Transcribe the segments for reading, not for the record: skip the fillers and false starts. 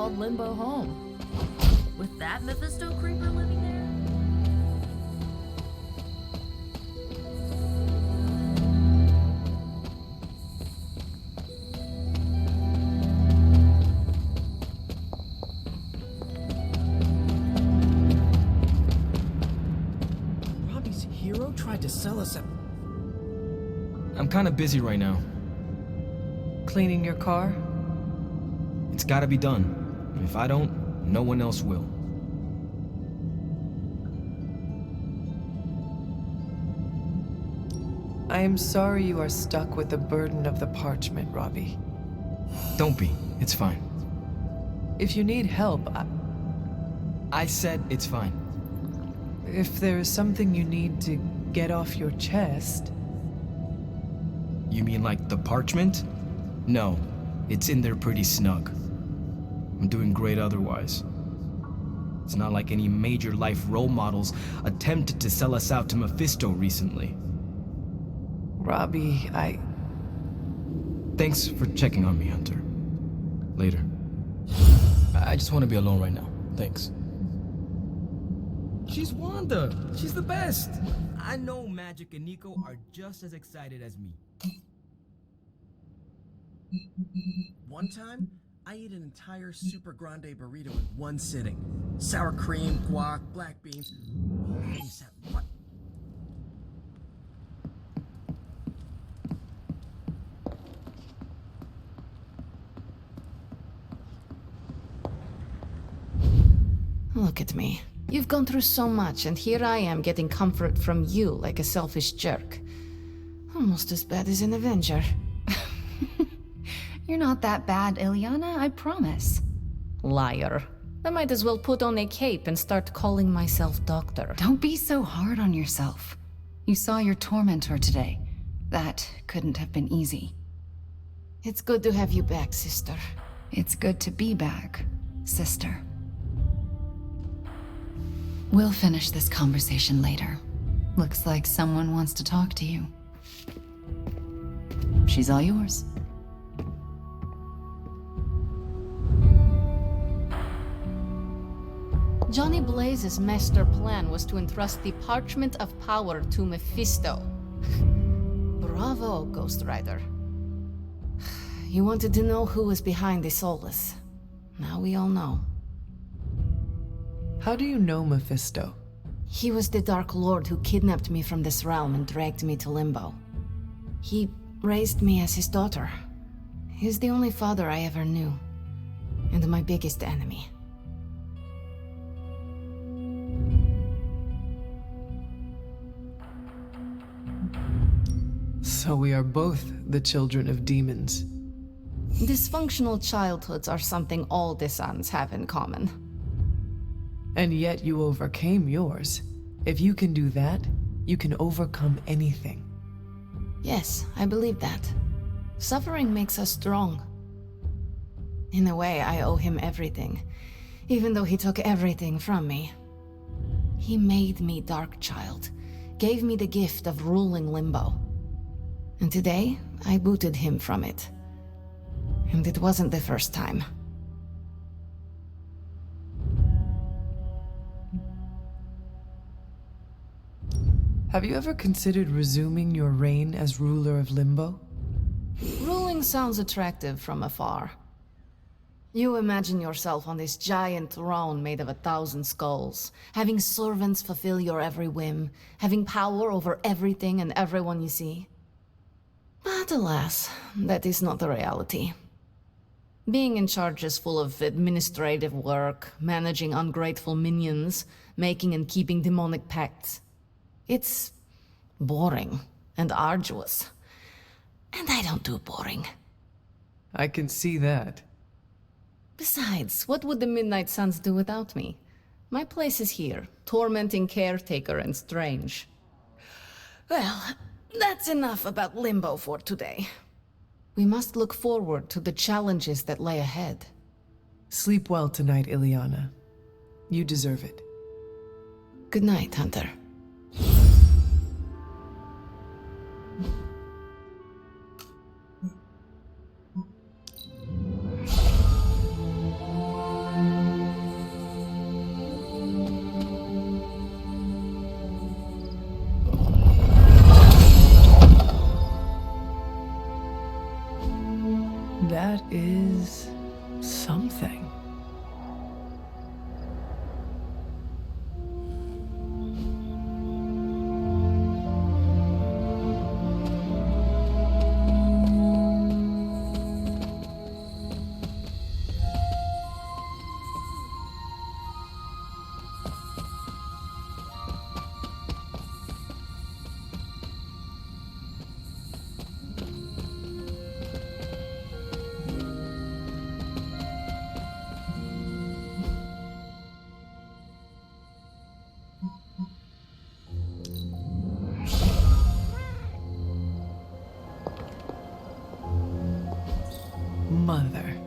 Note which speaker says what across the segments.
Speaker 1: called Limbo home. With that Mephisto creeper living there?
Speaker 2: Robbie's hero tried to sell us a...
Speaker 3: I'm kinda busy right now.
Speaker 4: Cleaning your car?
Speaker 3: It's gotta be done. If I don't, no one else will.
Speaker 4: I am sorry you are stuck with the burden of the parchment, Robbie.
Speaker 3: Don't be. It's fine.
Speaker 4: If you need help,
Speaker 3: I said it's fine.
Speaker 4: if there is something you need to get off your chest...
Speaker 3: You mean like the parchment? No, it's in there pretty snug. I'm doing great otherwise. It's not like any major life role models attempted to sell us out to Mephisto recently.
Speaker 4: Robbie,
Speaker 3: Thanks for checking on me, Hunter. Later. I just want to be alone right now. Thanks. She's Wanda. She's the best. I know Magic and Nico are just as excited as me.
Speaker 2: One time, I ate an entire Super Grande burrito in one sitting. Sour cream, guac, black beans. What?
Speaker 1: Look at me. You've gone through so much, and here I am getting comfort from you like a selfish jerk. Almost as bad as an Avenger.
Speaker 5: You're not that bad, Ilyana, I promise.
Speaker 1: Liar. I might as well put on a cape and start calling myself doctor.
Speaker 5: Don't be so hard on yourself. You saw your tormentor today. That couldn't have been easy.
Speaker 1: It's good to have you back, sister.
Speaker 5: It's good to be back, sister. We'll finish this conversation later. Looks like someone wants to talk to you. She's all yours.
Speaker 1: Johnny Blaze's master plan was to entrust the Parchment of Power to Mephisto. Bravo, Ghost Rider. You wanted to know who was behind the Soulless. Now we all know.
Speaker 4: How do you know Mephisto?
Speaker 1: He was the Dark Lord who kidnapped me from this realm and dragged me to Limbo. He raised me as his daughter. He's the only father I ever knew, and my biggest enemy.
Speaker 4: So we are both the children of demons.
Speaker 1: Dysfunctional childhoods are something all the Suns have in common.
Speaker 4: And yet you overcame yours. If you can do that, you can overcome anything.
Speaker 1: Yes, I believe that. Suffering makes us strong. In a way, I owe him everything, even though he took everything from me. He made me Darkchild, gave me the gift of ruling Limbo. And today, I booted him from it. And it wasn't the first time.
Speaker 4: Have you ever considered resuming your reign as ruler of Limbo?
Speaker 1: Ruling sounds attractive from afar. You imagine yourself on this giant throne made of 1,000 skulls, having servants fulfill your every whim, having power over everything and everyone you see. But alas, that is not the reality. Being in charge is full of administrative work, managing ungrateful minions, making and keeping demonic pacts. It's boring and arduous. And I don't do boring.
Speaker 4: I can see that.
Speaker 1: Besides, what would the Midnight Suns do without me? My place is here, tormenting Caretaker and Strange. Well, that's enough about Limbo for today. We must look forward to the challenges that lay ahead.
Speaker 4: Sleep well tonight, Ilyana. You deserve it.
Speaker 1: Good night, Hunter.
Speaker 4: That is something. Mother.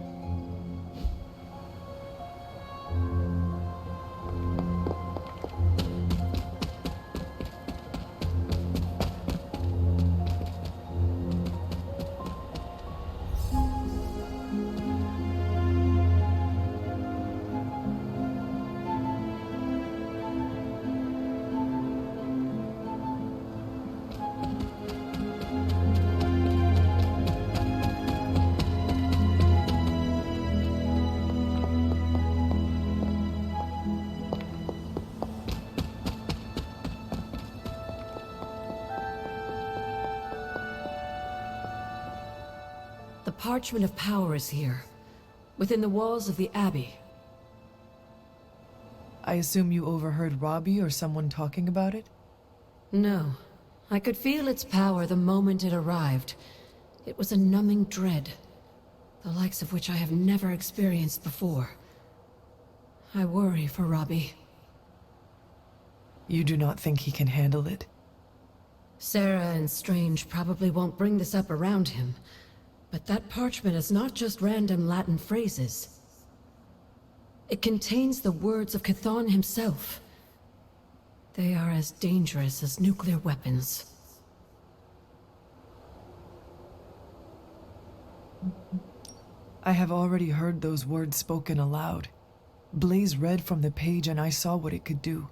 Speaker 6: The Parchment of Power is here, within the walls of the Abbey.
Speaker 4: I assume you overheard Robbie or someone talking about it?
Speaker 6: No. I could feel its power the moment it arrived. It was a numbing dread, the likes of which I have never experienced before. I worry for Robbie.
Speaker 4: You do not think he can handle it?
Speaker 6: Sarah and Strange probably won't bring this up around him, but that parchment is not just random Latin phrases. It contains the words of Chthon himself. They are as dangerous as nuclear weapons.
Speaker 4: I have already heard those words spoken aloud. Blaze read from the page and I saw what it could do.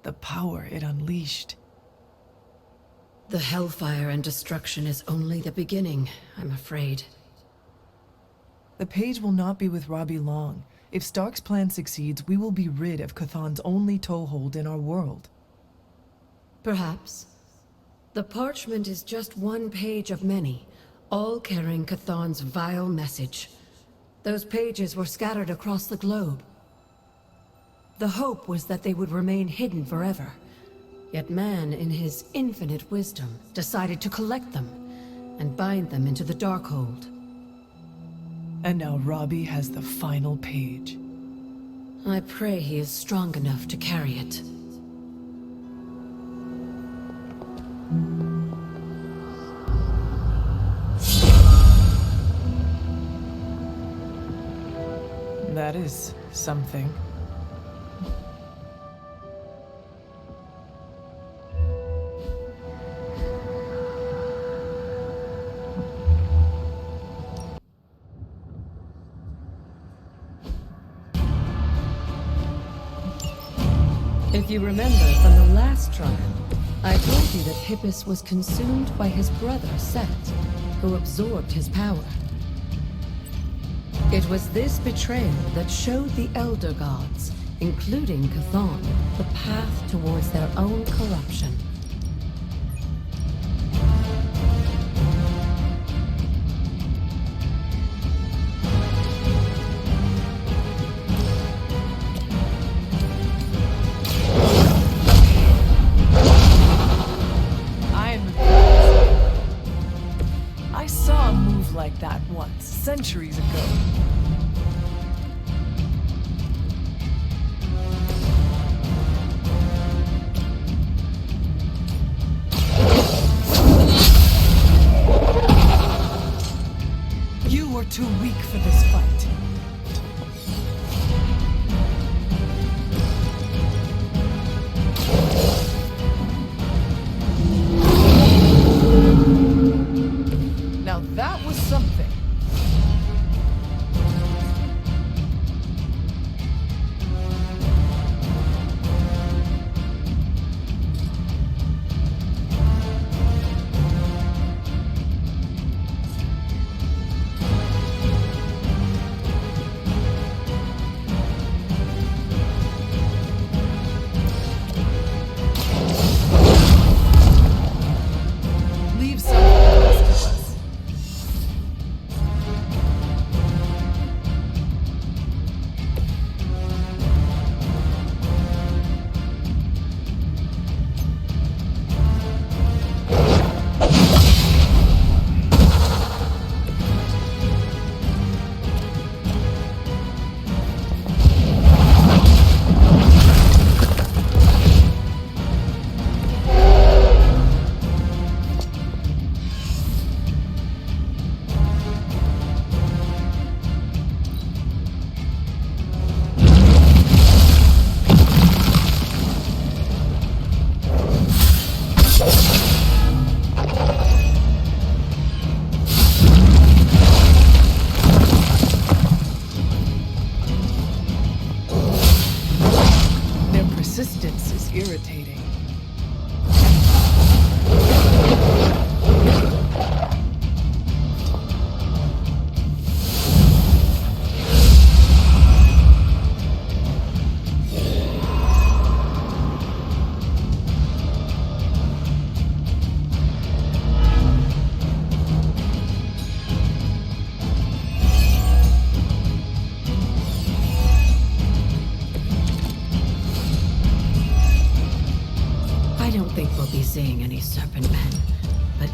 Speaker 4: The power it unleashed.
Speaker 6: The hellfire and destruction is only the beginning, I'm afraid.
Speaker 4: The page will not be with Robbie long. If Stark's plan succeeds, we will be rid of Chthon's only toehold in our world.
Speaker 6: Perhaps. The parchment is just one page of many, all carrying Chthon's vile message. Those pages were scattered across the globe. The hope was that they would remain hidden forever. Yet man, in his infinite wisdom, decided to collect them and bind them into the Darkhold.
Speaker 4: And now Robbie has the final page.
Speaker 6: I pray he is strong enough to carry it.
Speaker 4: That is something.
Speaker 6: If you remember from the last trial, I told you that Hippus was consumed by his brother, Set, who absorbed his power. It was this betrayal that showed the Elder Gods, including Chthon, the path towards their own corruption.
Speaker 4: Like that once, centuries ago. You were too weak for this fight. Now that was something.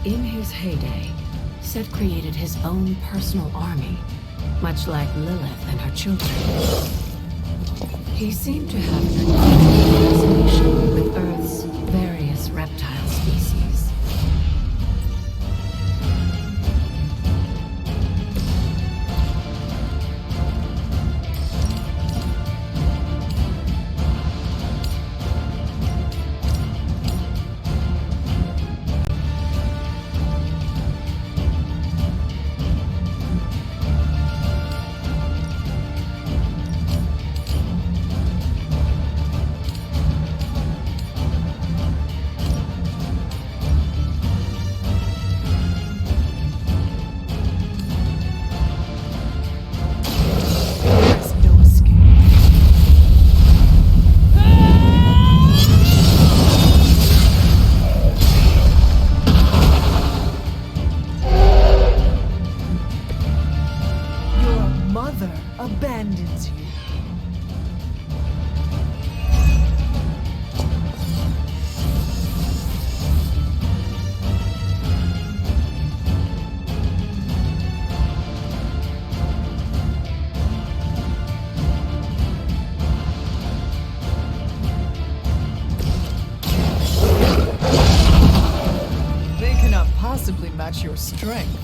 Speaker 6: in his heyday, Set created his own personal army, much like Lilith and her children. He seemed to have an unusual fascination with Earth's various reptile species.
Speaker 4: Abandons you. They cannot possibly match your strength.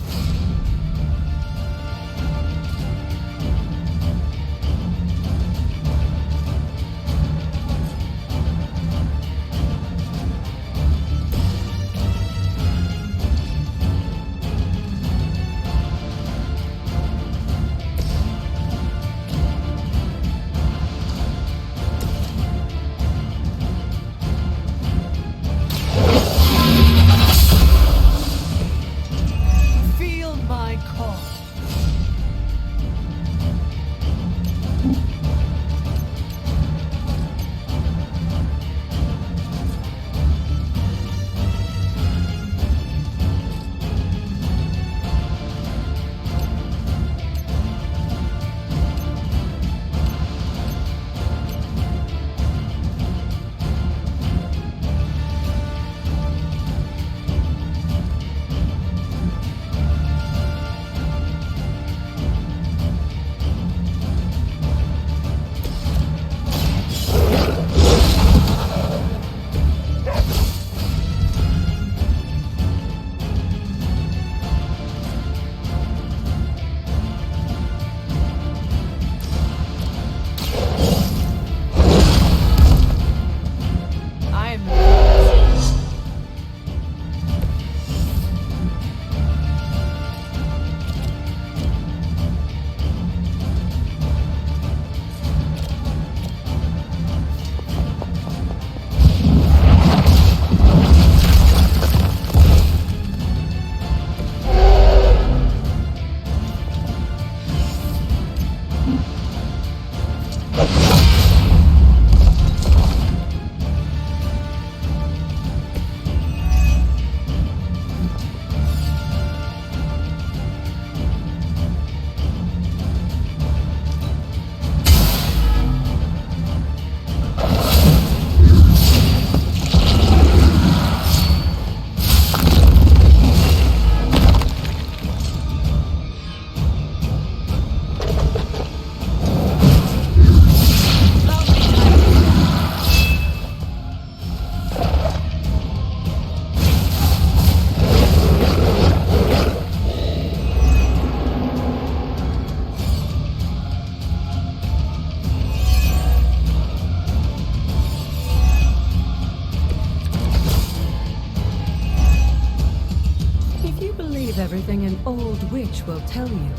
Speaker 6: Everything an old witch will tell you.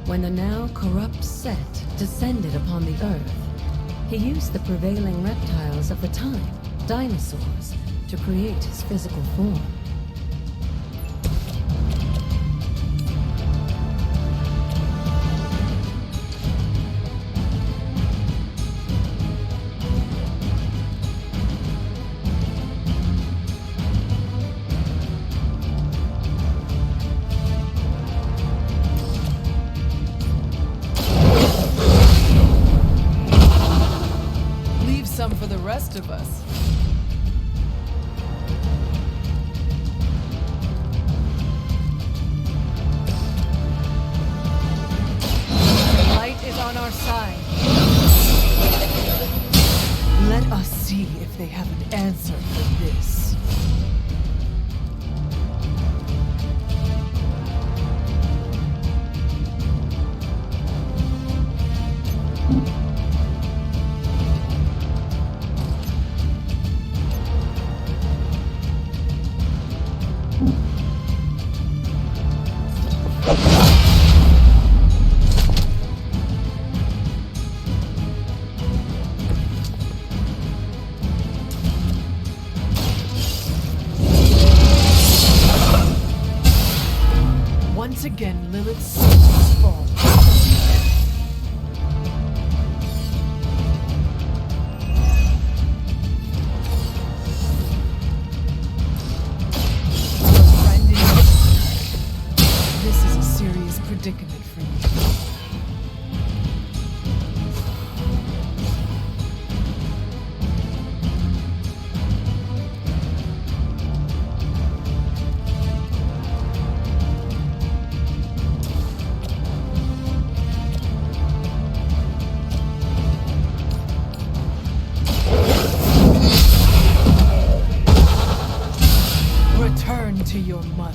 Speaker 6: When the now corrupt Set descended upon the Earth, he used the prevailing reptiles of the time, dinosaurs, to create his physical form.
Speaker 4: Some for the rest of us. Once again, Lilith's sons fall. This is a serious predicament for you. Return to your mother.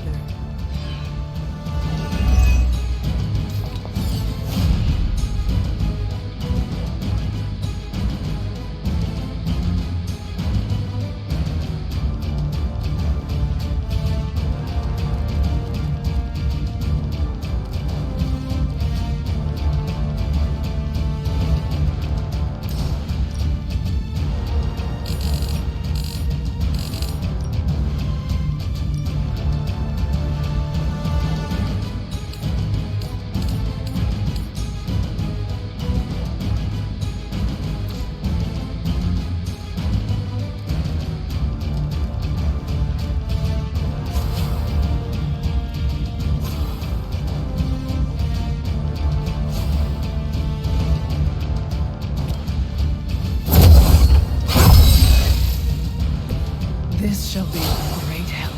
Speaker 4: This shall be of great help.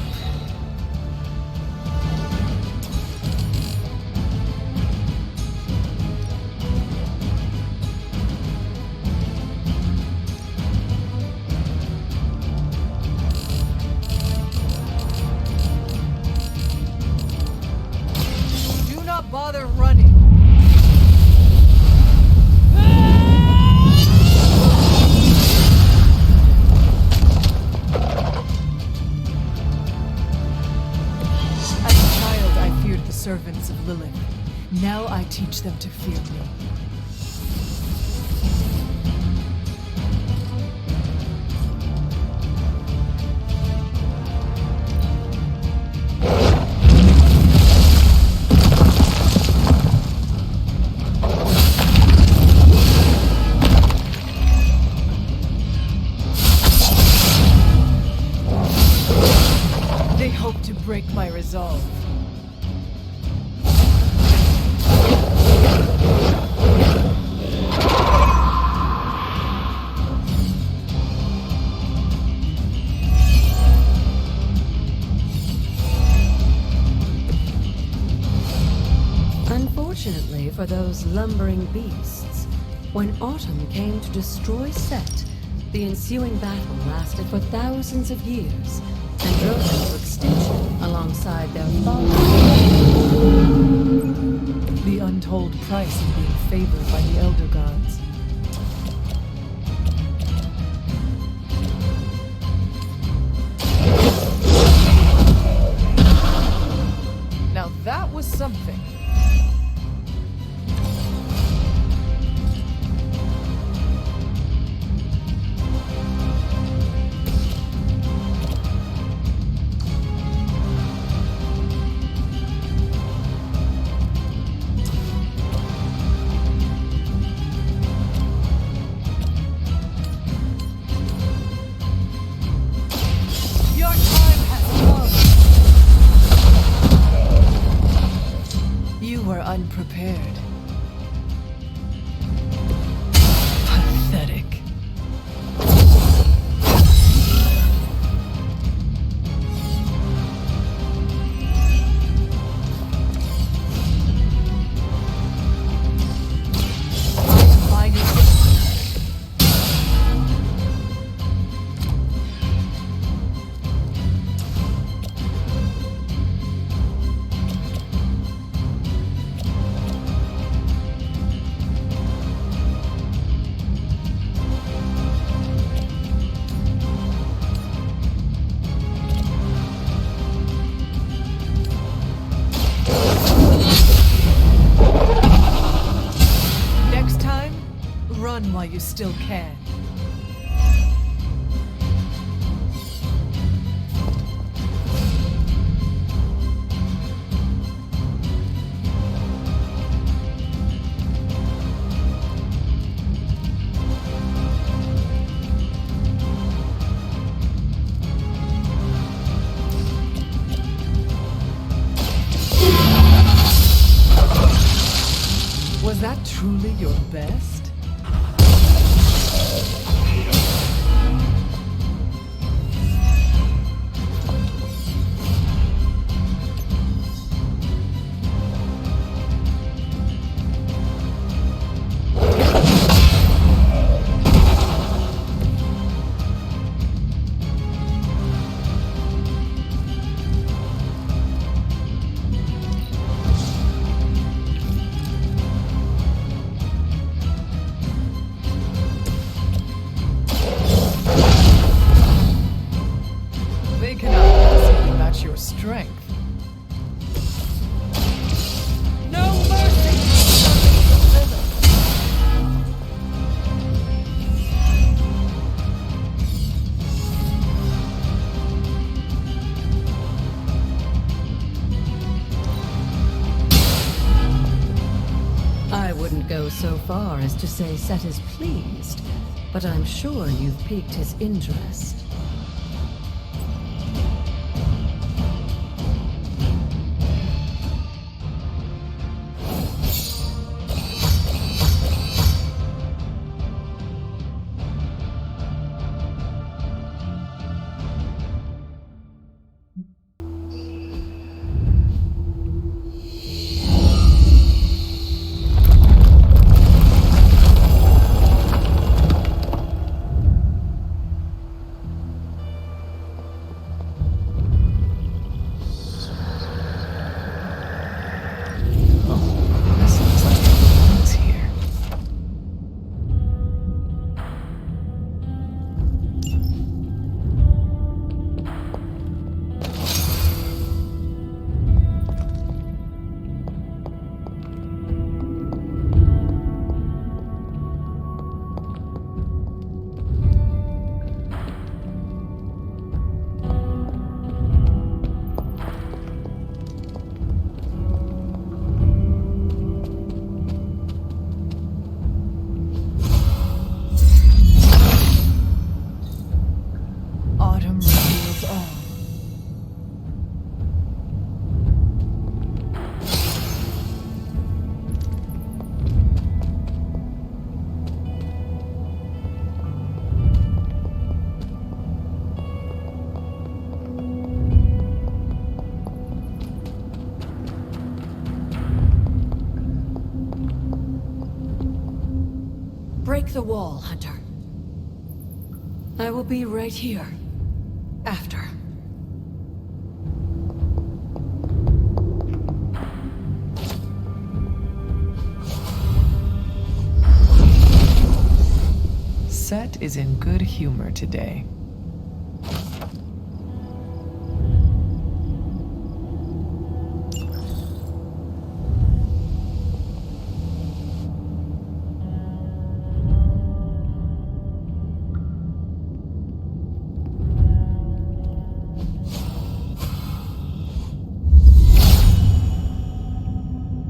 Speaker 4: Do not bother running. Servants of Lilith. Now I teach them to fear me. They hope to break my resolve.
Speaker 6: Unfortunately for those lumbering beasts, when autumn came to destroy Set, the ensuing battle lasted for thousands of years and drove them to extinction alongside their fallen.
Speaker 4: The untold price of being favored by the Elder Gods. Now that was something. Unprepared. Pathetic. while you still can. Was that truly your best? They cannot possibly match your strength. No mercy!
Speaker 6: I wouldn't go so far as to say Set is pleased, but I'm sure you've piqued his interest.
Speaker 4: This looks like it belongs here. Autumn reveals all.
Speaker 6: Break the wall, Hunter. I will be right here. After.
Speaker 4: Set is in good humor today.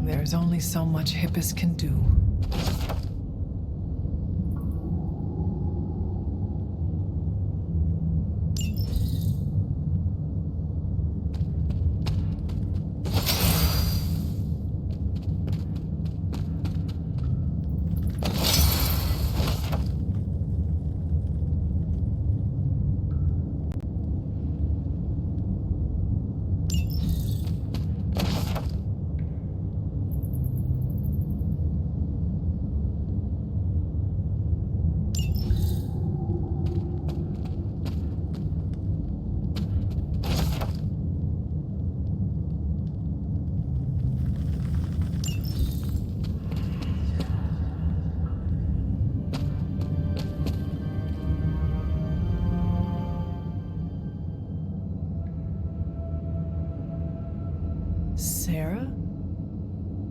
Speaker 4: There's only so much Hippus can do. Sarah?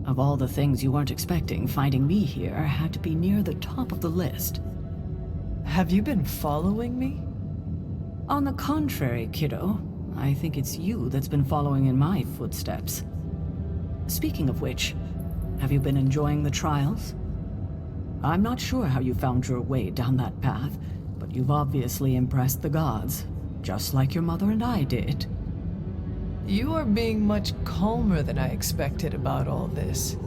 Speaker 7: Of all the things you weren't expecting, finding me here had to be near the top of the list.
Speaker 4: Have you been following me?
Speaker 7: On the contrary, kiddo, I think it's you that's been following in my footsteps. Speaking of which, have you been enjoying the trials? I'm not sure how you found your way down that path, but you've obviously impressed the gods, just like your mother and I did.
Speaker 4: You are being much calmer than I expected about all this.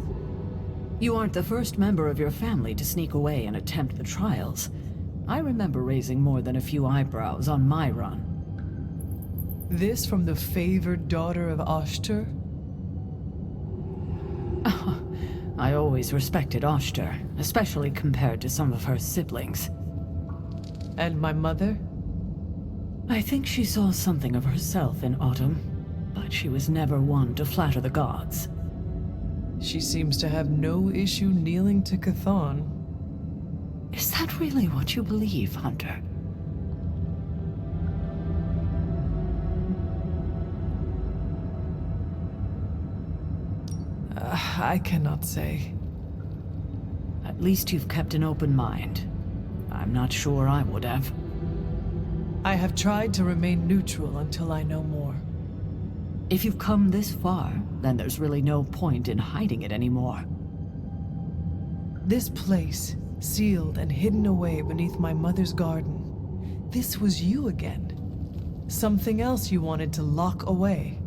Speaker 7: You aren't the first member of your family to sneak away and attempt the trials. I remember raising more than a few eyebrows on my run.
Speaker 4: This from the favored daughter of HYDRA?
Speaker 7: I always respected HYDRA, especially compared to some of her siblings.
Speaker 4: And my mother?
Speaker 7: I think she saw something of herself in Autumn, but she was never one to flatter the gods.
Speaker 4: She seems to have no issue kneeling to Chthon.
Speaker 7: Is that really what you believe, Hunter?
Speaker 4: I cannot say.
Speaker 7: At least you've kept an open mind. I'm not sure I would have.
Speaker 4: I have tried to remain neutral until I know more.
Speaker 7: If you've come this far, then there's really no point in hiding it anymore.
Speaker 4: This place, sealed and hidden away beneath my mother's garden. This was you again. Something else you wanted to lock away.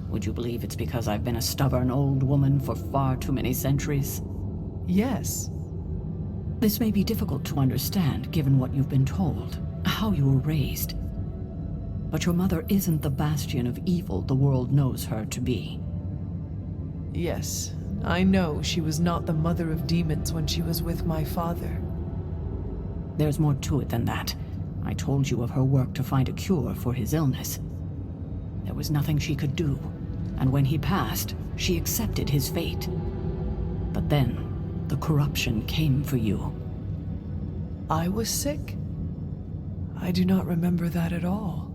Speaker 7: Would you believe it's because I've been a stubborn old woman for far too many centuries?
Speaker 4: Yes.
Speaker 7: This may be difficult to understand given what you've been told, how you were raised. But your mother isn't the bastion of evil the world knows her to be.
Speaker 4: Yes, I know she was not the mother of demons when she was with my father.
Speaker 7: There's more to it than that. I told you of her work to find a cure for his illness. There was nothing she could do, and when he passed, she accepted his fate. But then, the corruption came for you.
Speaker 4: I was sick? I do not remember that at all.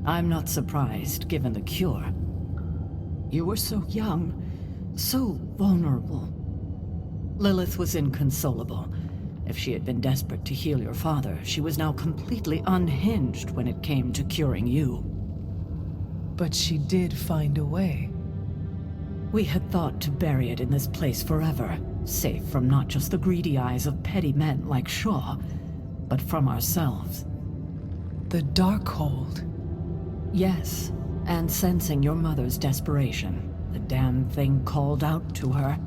Speaker 7: I'm not surprised, given the cure. You were so young, so vulnerable. Lilith was inconsolable. If she had been desperate to heal your father, she was now completely unhinged when it came to curing you.
Speaker 4: But she did find a way.
Speaker 7: We had thought to bury it in this place forever, safe from not just the greedy eyes of petty men like Shaw, but from ourselves.
Speaker 4: The Darkhold.
Speaker 7: Yes, and sensing your mother's desperation, the damn thing called out to her.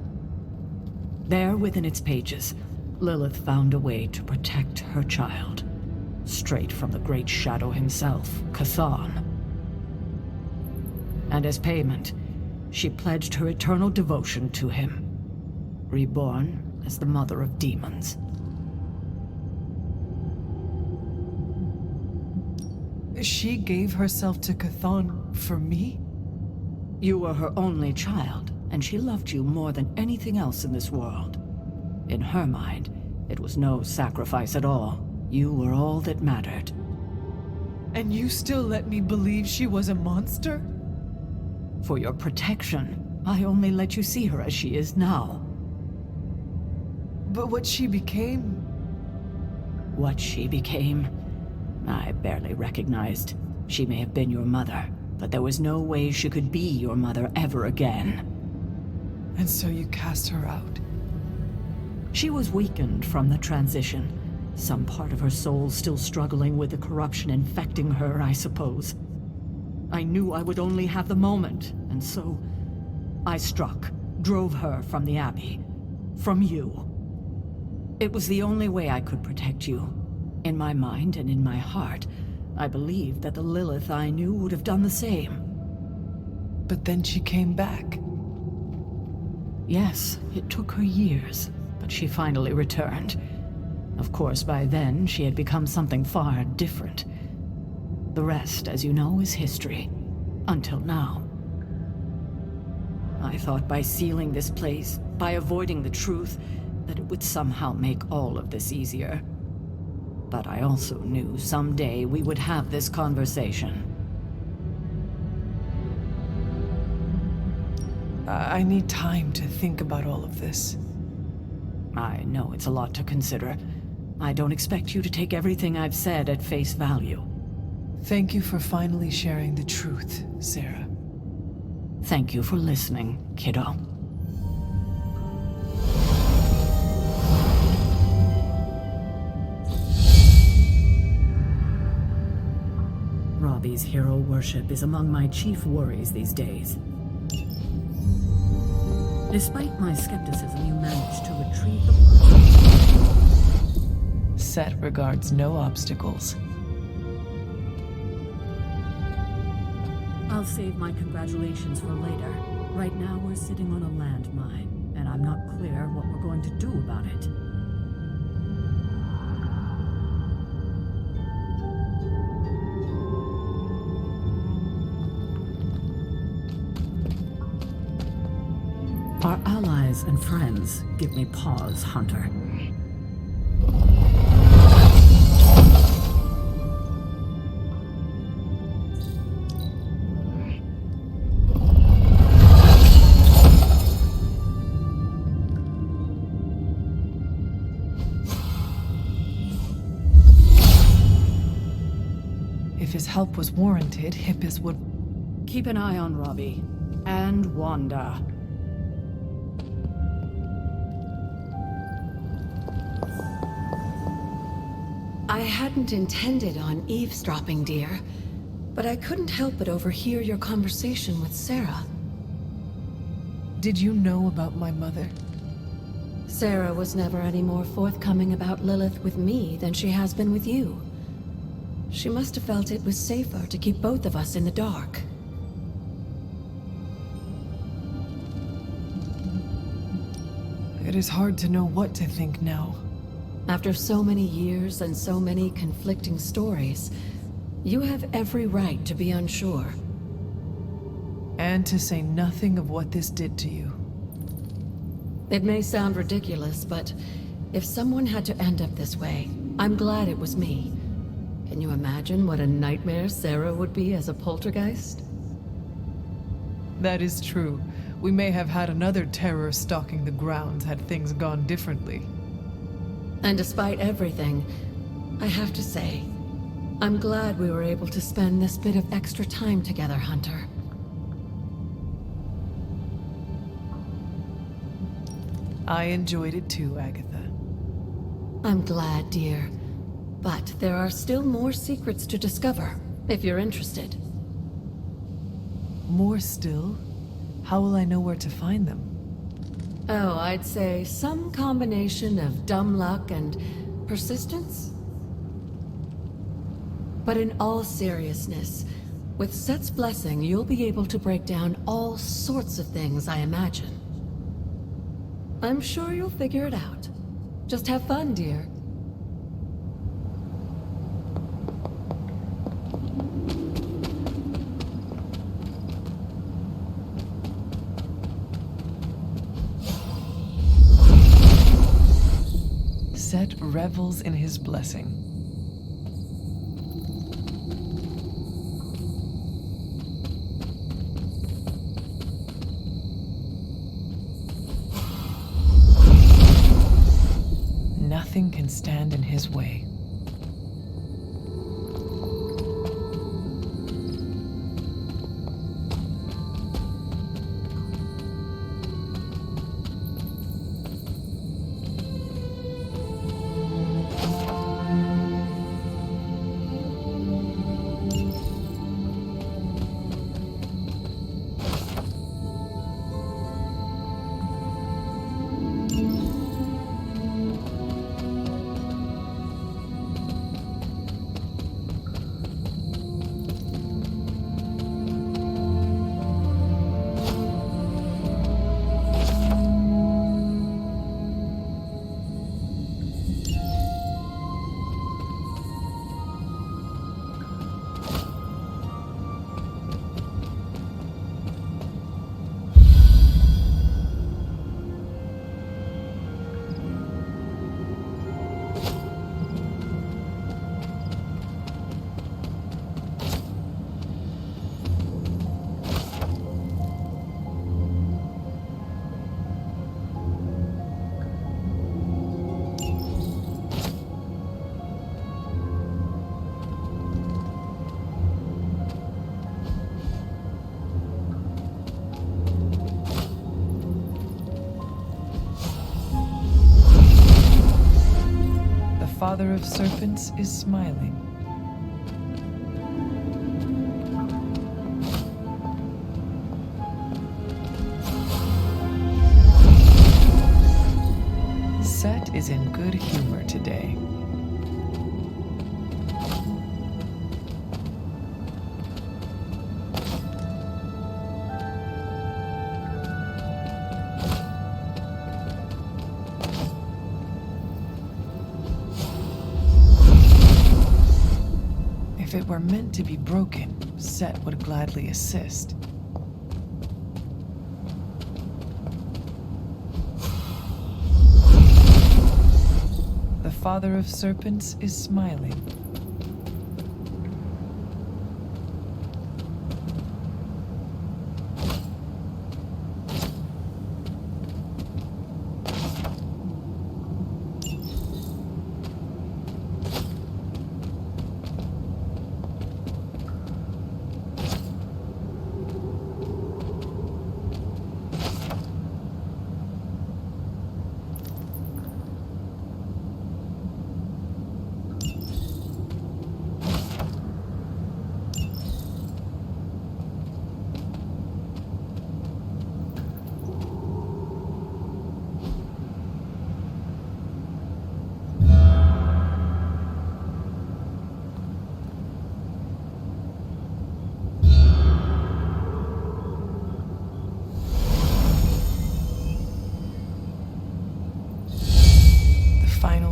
Speaker 7: There within its pages, Lilith found a way to protect her child, straight from the Great Shadow himself, Chthon. And as payment, she pledged her eternal devotion to him, reborn as the mother of demons.
Speaker 4: She gave herself to Chthon for me?
Speaker 7: You were her only child, and she loved you more than anything else in this world. In her mind, it was no sacrifice at all. You were all that mattered.
Speaker 4: And you still let me believe she was a monster?
Speaker 7: For your protection, I only let you see her as she is now.
Speaker 4: But what she became...
Speaker 7: What she became, I barely recognized. She may have been your mother, but there was no way she could be your mother ever again.
Speaker 4: And so you cast her out?
Speaker 7: She was weakened from the transition. Some part of her soul still struggling with the corruption infecting her, I suppose. I knew I would only have the moment, and so I struck, drove her from the Abbey, from you. It was the only way I could protect you. In my mind and in my heart, I believed that the Lilith I knew would have done the same.
Speaker 4: But then she came back.
Speaker 7: Yes, it took her years, but she finally returned. Of course, by then, she had become something far different. The rest, as you know, is history. Until now. I thought by sealing this place, by avoiding the truth, that it would somehow make all of this easier. But I also knew someday we would have this conversation.
Speaker 4: I need time to think about all of this.
Speaker 7: I know it's a lot to consider. I don't expect you to take everything I've said at face value.
Speaker 4: Thank you for finally sharing the truth, Sarah.
Speaker 7: Thank you for listening, kiddo. Robbie's hero worship is among my chief worries these days. Despite my skepticism, you managed to retrieve the parchment.
Speaker 4: Set regards no obstacles.
Speaker 7: I'll save my congratulations for later. Right now we're sitting on a landmine, and I'm not clear what we're going to do about it. Our allies and friends give me pause, Hunter.
Speaker 4: If his help was warranted, Hippus would...
Speaker 7: Keep an eye on Robbie. And Wanda.
Speaker 6: I hadn't intended on eavesdropping, dear, but I couldn't help but overhear your conversation with Sarah.
Speaker 4: Did you know about my mother?
Speaker 6: Sarah was never any more forthcoming about Lilith with me than she has been with you. She must have felt it was safer to keep both of us in the dark.
Speaker 4: It is hard to know what to think now.
Speaker 6: After so many years and so many conflicting stories, you have every right to be unsure.
Speaker 4: And to say nothing of what this did to you.
Speaker 6: It may sound ridiculous, but if someone had to end up this way, I'm glad it was me. Can you imagine what a nightmare Sarah would be as a poltergeist?
Speaker 4: That is true. We may have had another terror stalking the grounds had things gone differently.
Speaker 6: And despite everything, I have to say, I'm glad we were able to spend this bit of extra time together, Hunter.
Speaker 4: I enjoyed it too, Agatha.
Speaker 6: I'm glad, dear. But there are still more secrets to discover, if you're interested.
Speaker 4: More still? How will I know where to find them?
Speaker 6: Oh, I'd say some combination of dumb luck and persistence? But in all seriousness, with Set's blessing, you'll be able to break down all sorts of things, I imagine. I'm sure you'll figure it out. Just have fun, dear.
Speaker 4: Set revels in his blessing. Nothing can stand in his way. Father of Serpents is smiling. Set is in good humor today. If it were meant to be broken, Set would gladly assist. The Father of Serpents is smiling.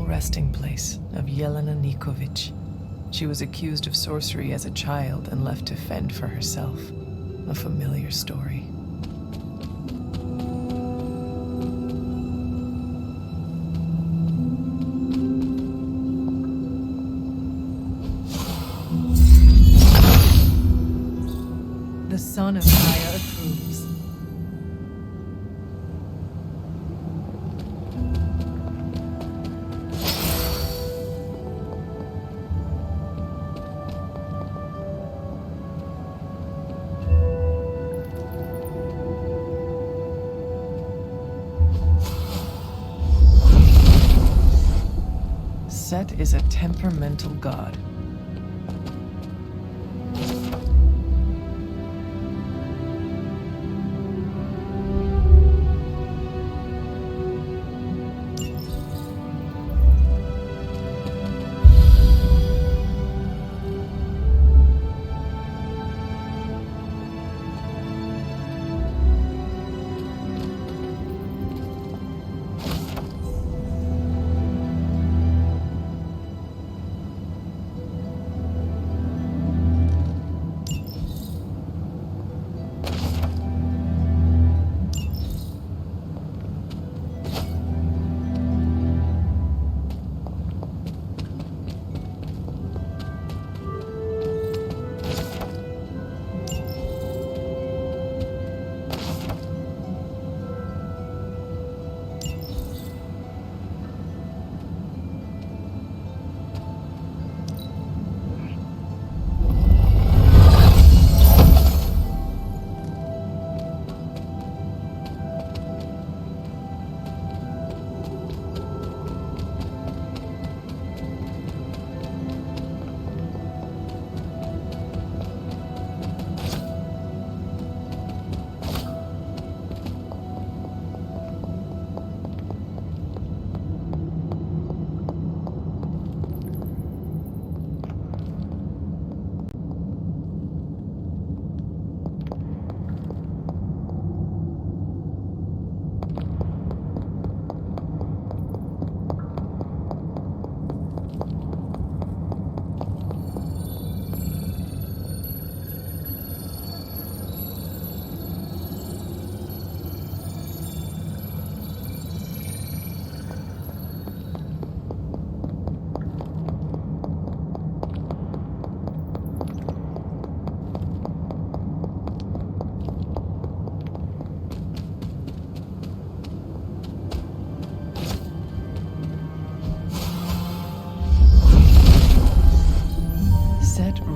Speaker 4: Resting place of Yelena Nikovic. She was accused of sorcery as a child and left to fend for herself. A familiar story. The son of Gaia approves. Set is a temperamental god.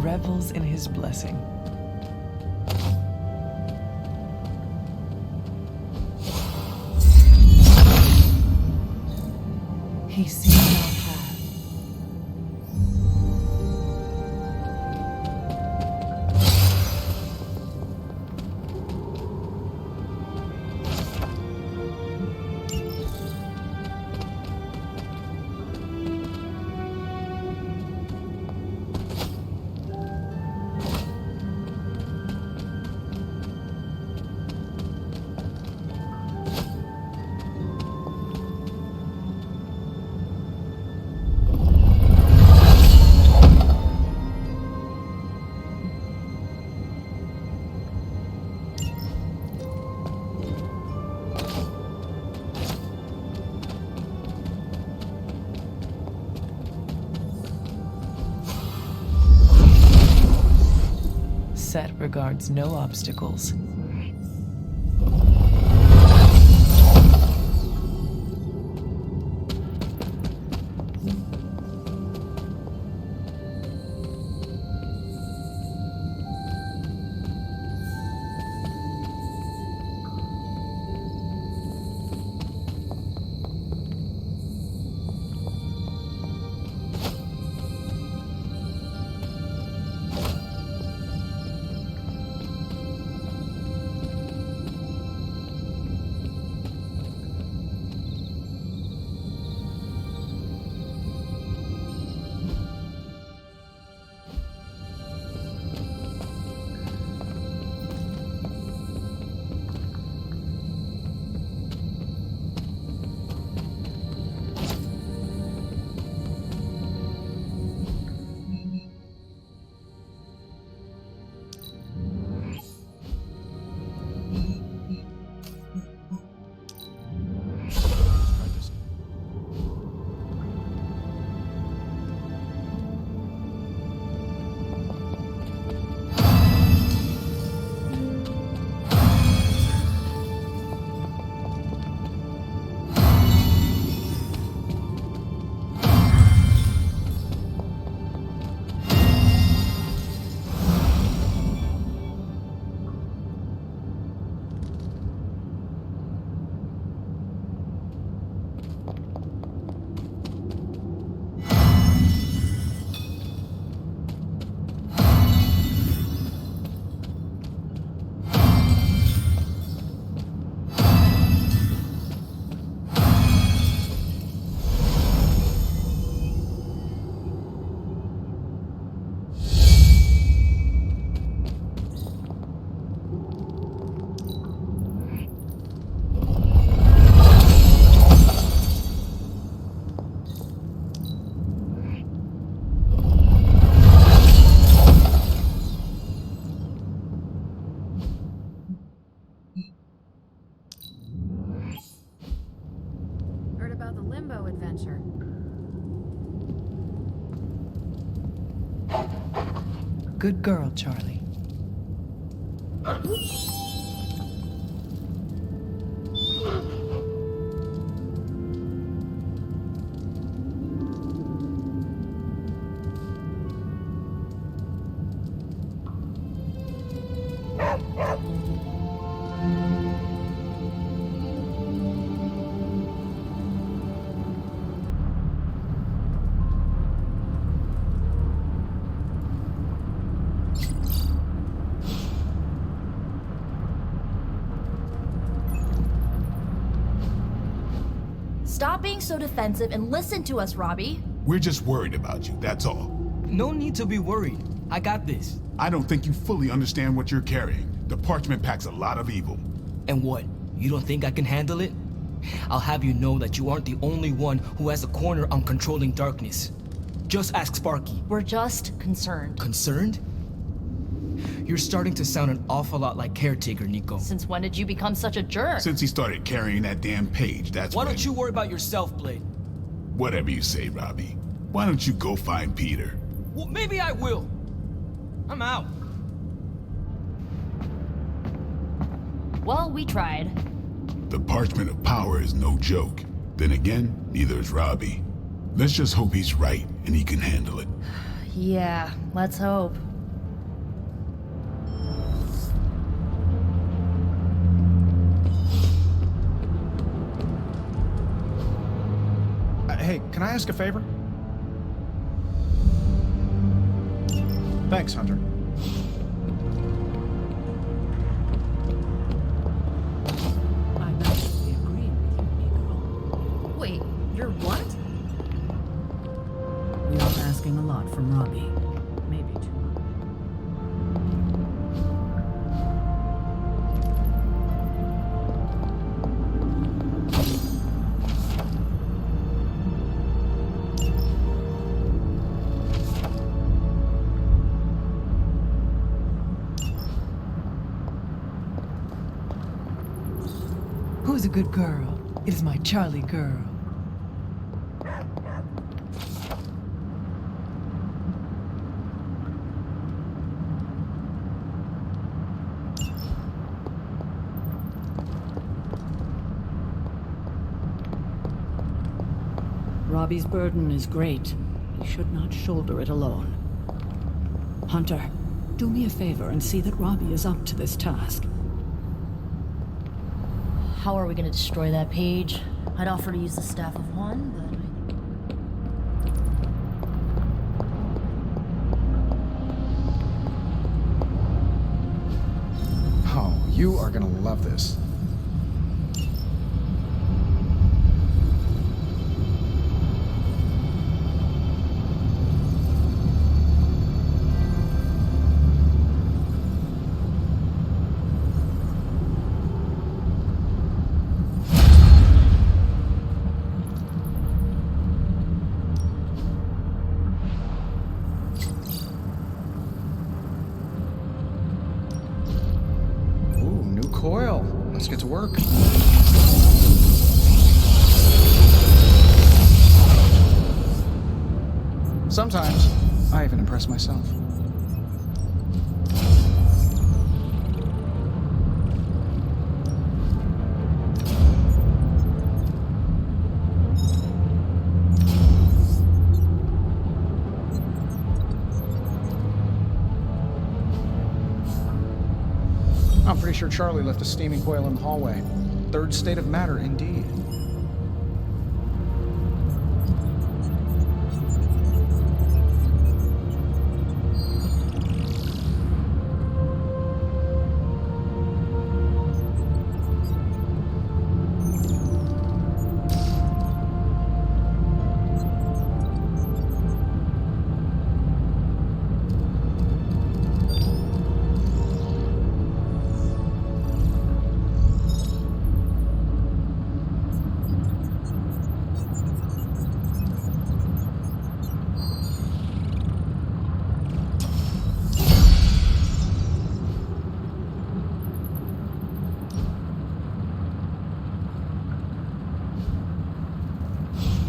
Speaker 4: Revels in his blessing. He sees our path. regards no obstacles.
Speaker 8: Heard about the Limbo adventure.
Speaker 4: Good girl, Charlie.
Speaker 9: Stop being so defensive and listen to us, Robbie.
Speaker 10: We're just worried about you, that's all.
Speaker 3: No need to be worried. I got this.
Speaker 10: I don't think you fully understand what you're carrying. The parchment packs a lot of evil.
Speaker 3: And what? You don't think I can handle it? I'll have you know that you aren't the only one who has a corner on controlling darkness. Just ask Sparky.
Speaker 9: We're just concerned.
Speaker 3: Concerned? You're starting to sound an awful lot like Caretaker, Nico.
Speaker 9: Since when did you become such a jerk?
Speaker 10: Since he started carrying that damn page, that's
Speaker 3: Why
Speaker 10: when...
Speaker 3: don't you worry about yourself, Blade?
Speaker 10: Whatever you say, Robbie. Why don't you go find Peter?
Speaker 3: Well, maybe I will. I'm out.
Speaker 9: Well, we tried.
Speaker 10: The parchment of power is no joke. Then again, neither is Robbie. Let's just hope he's right and he can handle it.
Speaker 9: Yeah, let's hope.
Speaker 11: Hey, can I ask a favor? Thanks, Hunter.
Speaker 7: I'm actually agreeing with you, Nico.
Speaker 8: Wait, you're what?
Speaker 7: We are asking a lot from Robbie. Maybe too much.
Speaker 4: Who's a good girl? It is my Charlie girl.
Speaker 7: Robbie's burden is great. He should not shoulder it alone. Hunter, do me a favor and see that Robbie is up to this task.
Speaker 9: How are we gonna destroy that page? I'd offer to use the Staff of One, but
Speaker 11: Oh, you are gonna love this. Coil. Let's get to work. Sometimes, I even impress myself. I'm pretty sure Charlie left a steaming coil in the hallway. Third state of matter, indeed.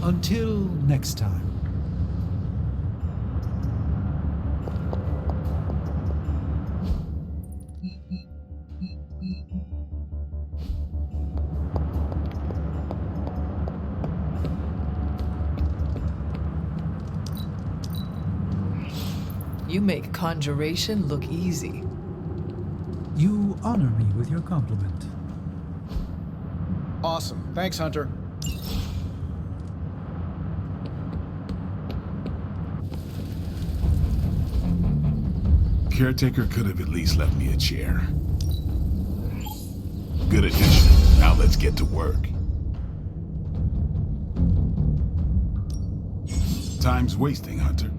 Speaker 12: Until next time.
Speaker 4: You make conjuration look easy.
Speaker 12: You honor me with your compliment.
Speaker 11: Awesome. Thanks, Hunter.
Speaker 10: Caretaker could have at least left me a chair. Good addition. Now let's get to work. Time's wasting, Hunter.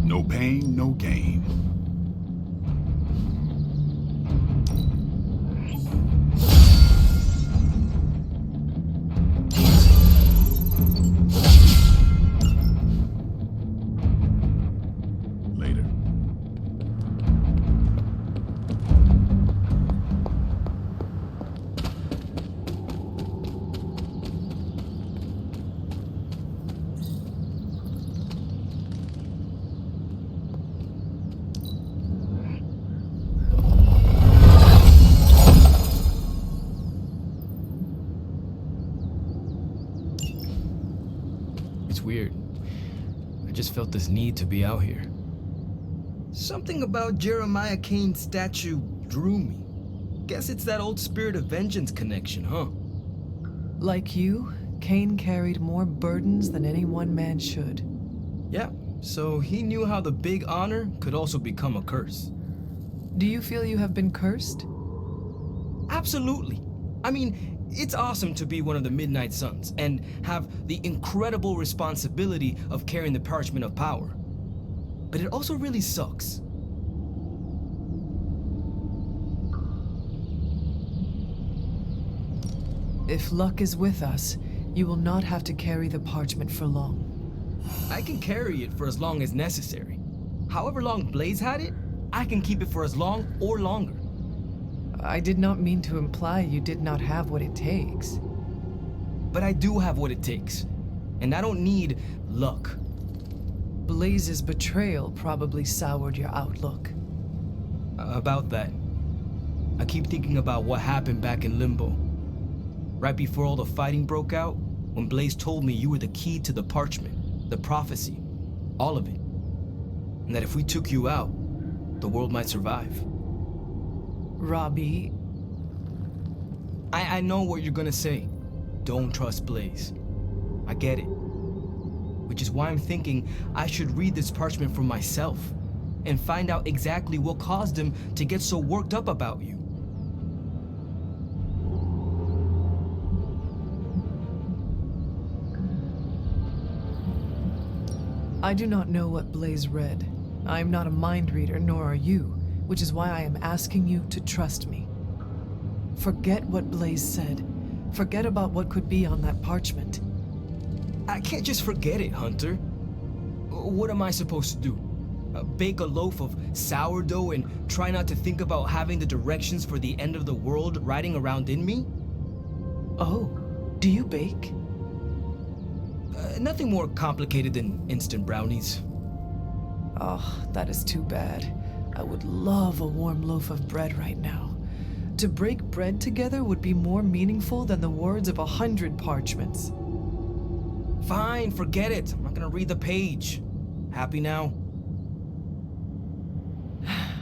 Speaker 10: No pain, no gain. Later.
Speaker 3: It's weird. I just felt this need to be out here. Something about Jeremiah Kane's statue drew me. Guess it's that old Spirit of Vengeance connection, huh?
Speaker 4: Like you, Kane carried more burdens than any one man should.
Speaker 3: Yeah, so he knew how the big honor could also become a curse.
Speaker 4: Do you feel you have been cursed?
Speaker 3: Absolutely. I mean, it's awesome to be one of the Midnight Suns and have the incredible responsibility of carrying the Parchment of Power. But it also really sucks.
Speaker 4: If luck is with us, you will not have to carry the parchment for long.
Speaker 3: I can carry it for as long as necessary. However long Blaze had it, I can keep it for as long or longer.
Speaker 4: I did not mean to imply you did not have what it takes.
Speaker 3: But I do have what it takes. And I don't need luck.
Speaker 4: Blaze's betrayal probably soured your outlook.
Speaker 3: About that. I keep thinking about what happened back in Limbo. Right before all the fighting broke out, when Blaze told me you were the key to the parchment, the prophecy, all of it. And that if we took you out, the world might survive.
Speaker 4: Robbie...
Speaker 3: I know what you're gonna say. Don't trust Blaze. I get it. Which is why I'm thinking I should read this parchment for myself and find out exactly what caused him to get so worked up about you.
Speaker 4: I do not know what Blaze read. I am not a mind reader, nor are you, which is why I am asking you to trust me. Forget what Blaze said. Forget about what could be on that parchment.
Speaker 3: I can't just forget it, Hunter. What am I supposed to do? Bake a loaf of sourdough and try not to think about having the directions for the end of the world riding around in me?
Speaker 4: Oh, do you bake?
Speaker 3: Nothing more complicated than instant brownies.
Speaker 4: Oh, that is too bad. I would love a warm loaf of bread right now. To break bread together would be more meaningful than the words of 100 parchments.
Speaker 3: Fine, forget it. I'm not gonna read the page. Happy now?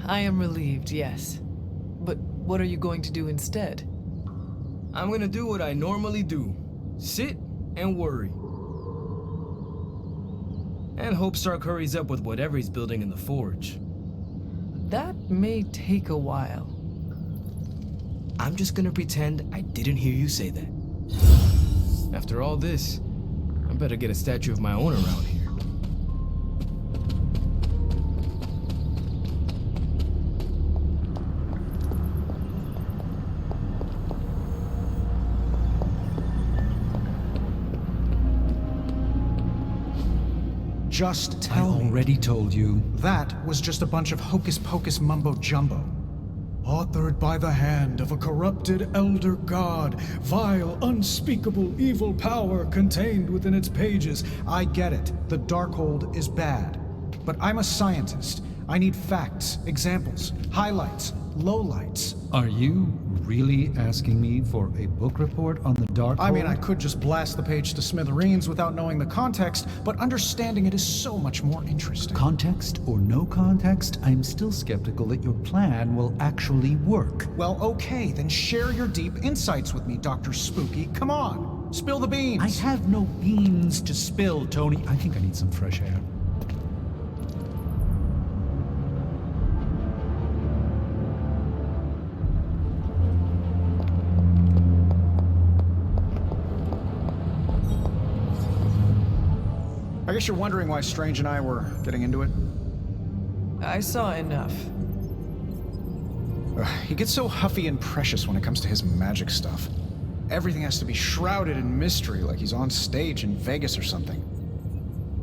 Speaker 4: I am relieved, yes. But what are you going to do instead?
Speaker 3: I'm gonna do what I normally do. Sit and worry. And hope Stark hurries up with whatever he's building in the forge.
Speaker 4: That may take a while.
Speaker 3: I'm just gonna pretend I didn't hear you say that. After all this, I better get a statue of my own around here.
Speaker 11: Just tell me.
Speaker 12: I already told you.
Speaker 11: That was just a bunch of hocus-pocus mumbo-jumbo. Authored by the hand of a corrupted elder god, vile, unspeakable evil power contained within its pages. I get it. The Darkhold is bad. But I'm a scientist. I need facts, examples, highlights, lowlights.
Speaker 12: Are you really asking me for a book report on the Darkhold?
Speaker 11: I mean, I could just blast the page to smithereens without knowing the context, but understanding it is so much more interesting.
Speaker 12: Context or no context, I'm still skeptical that your plan will actually work.
Speaker 11: Well, okay, then share your deep insights with me, Dr. Spooky. Come on, spill the beans.
Speaker 12: I have no beans to spill, Tony. I think I need some fresh air.
Speaker 11: I guess you're wondering why Strange and I were getting into it?
Speaker 4: I saw enough.
Speaker 11: He gets so huffy and precious when it comes to his magic stuff. Everything has to be shrouded in mystery, like he's on stage in Vegas or something.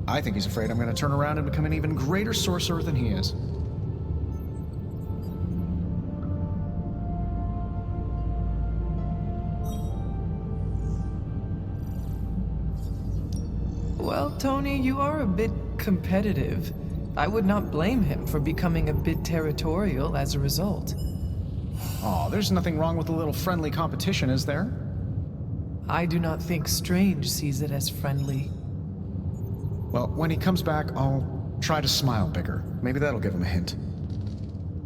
Speaker 11: I think he's afraid I'm going to turn around and become an even greater sorcerer than he is.
Speaker 4: Well, Tony, you are a bit competitive. I would not blame him for becoming a bit territorial as a result.
Speaker 11: Aw, there's nothing wrong with a little friendly competition, is there?
Speaker 4: I do not think Strange sees it as friendly.
Speaker 11: Well, when he comes back, I'll try to smile bigger. Maybe that'll give him a hint.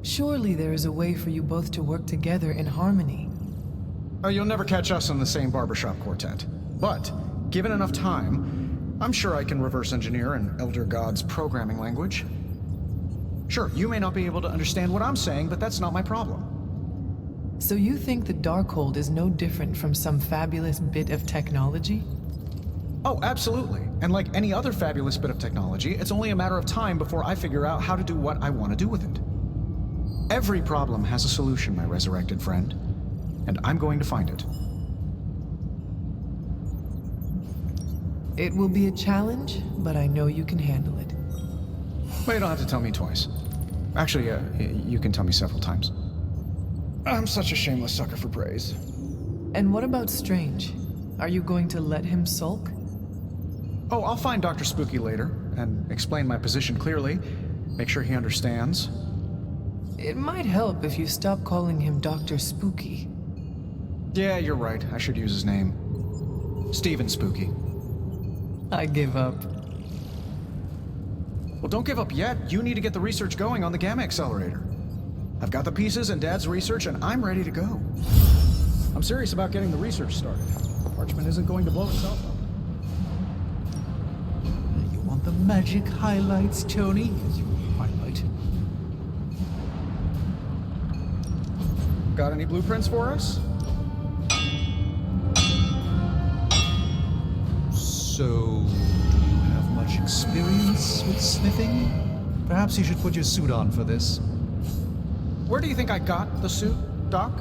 Speaker 4: Surely there is a way for you both to work together in harmony.
Speaker 11: Oh, you'll never catch us in the same barbershop quartet. But, given enough time, I'm sure I can reverse engineer an Elder God's programming language. Sure, you may not be able to understand what I'm saying, but that's not my problem.
Speaker 4: So you think the Darkhold is no different from some fabulous bit of technology?
Speaker 11: Oh, absolutely. And like any other fabulous bit of technology, it's only a matter of time before I figure out how to do what I want to do with it. Every problem has a solution, my resurrected friend. And I'm going to find it.
Speaker 4: It will be a challenge, but I know you can handle it.
Speaker 11: Well, you don't have to tell me twice. Actually, you can tell me several times. I'm such a shameless sucker for praise.
Speaker 4: And what about Strange? Are you going to let him sulk?
Speaker 11: Oh, I'll find Dr. Spooky later and explain my position clearly. Make sure he understands.
Speaker 4: It might help if you stop calling him Dr. Spooky.
Speaker 11: Yeah, you're right. I should use his name. Steven Spooky.
Speaker 4: I give up.
Speaker 11: Well, don't give up yet. You need to get the research going on the Gamma Accelerator. I've got the pieces and Dad's research, and I'm ready to go. I'm serious about getting the research started. Parchment isn't going to blow itself up.
Speaker 12: You want the magic highlights, Tony? Here's your highlight.
Speaker 11: Got any blueprints for us?
Speaker 12: So, do you have much experience with smithing? Perhaps you should put your suit on for this.
Speaker 11: Where do you think I got the suit, Doc?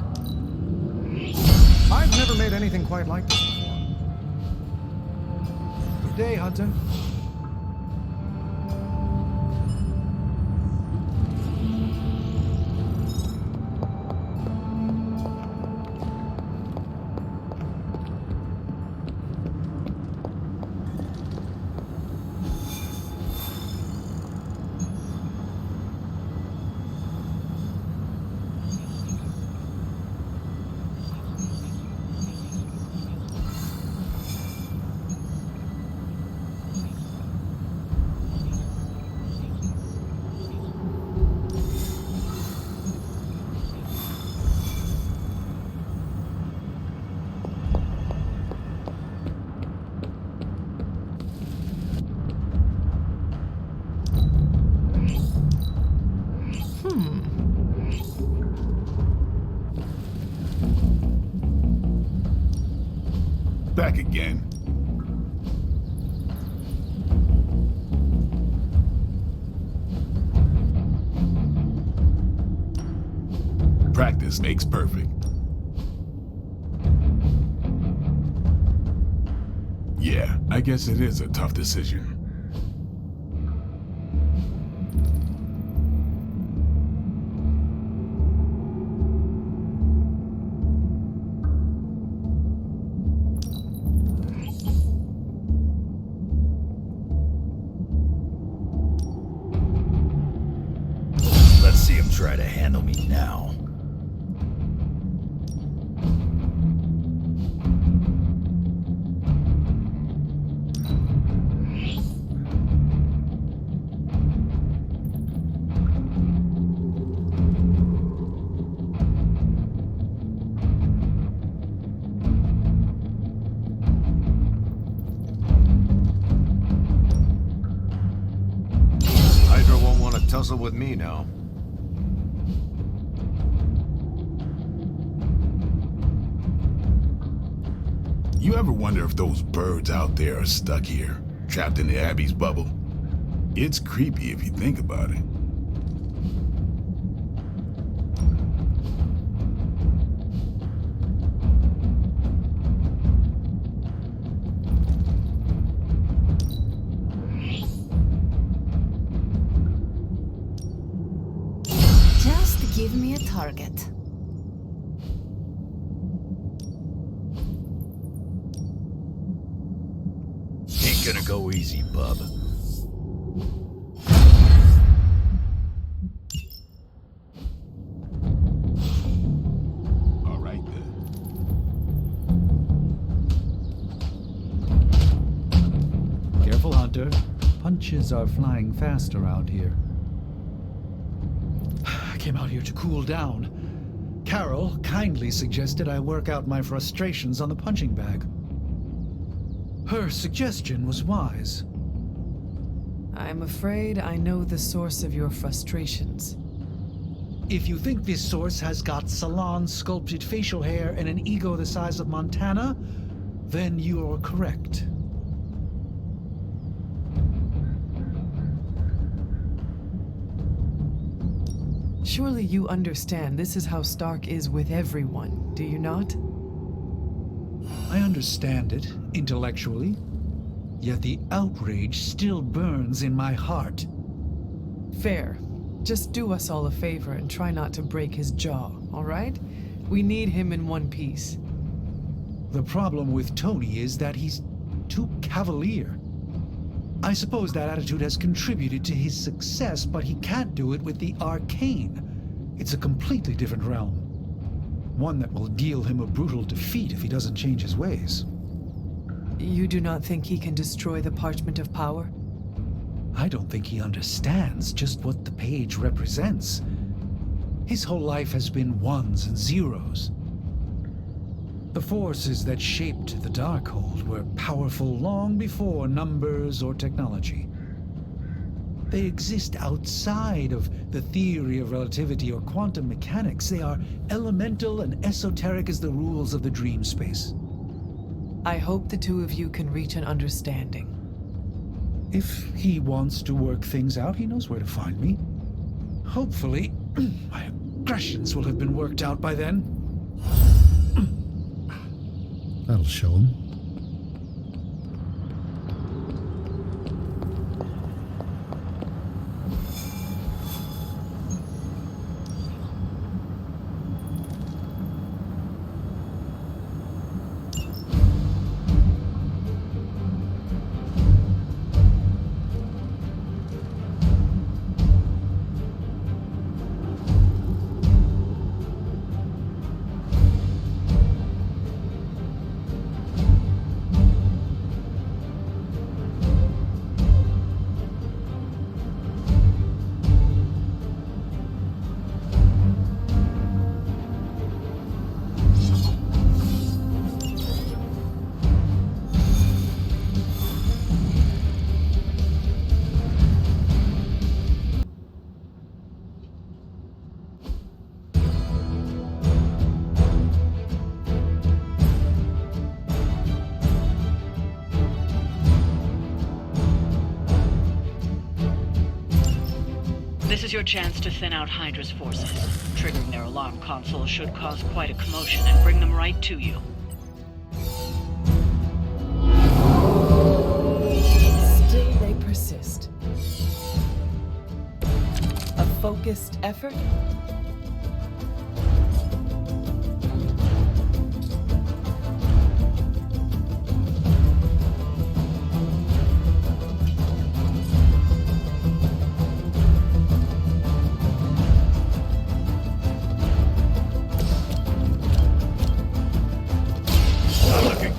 Speaker 11: I've never made anything quite like this before.
Speaker 12: Good day, Hunter.
Speaker 10: Back again. Practice makes perfect. Yeah, I guess it is a tough decision.
Speaker 13: Try to handle me now. HYDRA won't want to tussle with me now.
Speaker 10: You ever wonder if those birds out there are stuck here, trapped in the Abbey's bubble? It's creepy if you think about it.
Speaker 1: Just give me a target.
Speaker 13: Gonna go easy, bub.
Speaker 10: All right then.
Speaker 12: Careful, Hunter. Punches are flying fast around here. I came out here to cool down. Carol kindly suggested I work out my frustrations on the punching bag. Her suggestion was wise.
Speaker 4: I'm afraid I know the source of your frustrations.
Speaker 12: If you think this source has got salon-sculpted facial hair and an ego the size of Montana, then you're correct.
Speaker 4: Surely you understand this is how Stark is with everyone, do you not?
Speaker 12: I understand it, intellectually. Yet the outrage still burns in my heart.
Speaker 4: Fair. Just do us all a favor and try not to break his jaw, all right? We need him in one piece.
Speaker 12: The problem with Tony is that he's too cavalier. I suppose that attitude has contributed to his success, but he can't do it with the arcane. It's a completely different realm. One that will deal him a brutal defeat if he doesn't change his ways.
Speaker 4: You do not think he can destroy the Parchment of Power?
Speaker 12: I don't think he understands just what the page represents. His whole life has been ones and zeros. The forces that shaped the Darkhold were powerful long before numbers or technology. They exist outside of the theory of relativity or quantum mechanics. They are elemental and esoteric as the rules of the dream space.
Speaker 4: I hope the two of you can reach an understanding.
Speaker 12: If he wants to work things out, he knows where to find me. Hopefully, my aggressions will have been worked out by then.
Speaker 11: That'll show him.
Speaker 14: This is your chance to thin out Hydra's forces. Triggering their alarm console should cause quite a commotion and bring them right to you.
Speaker 4: Still they persist. A focused effort?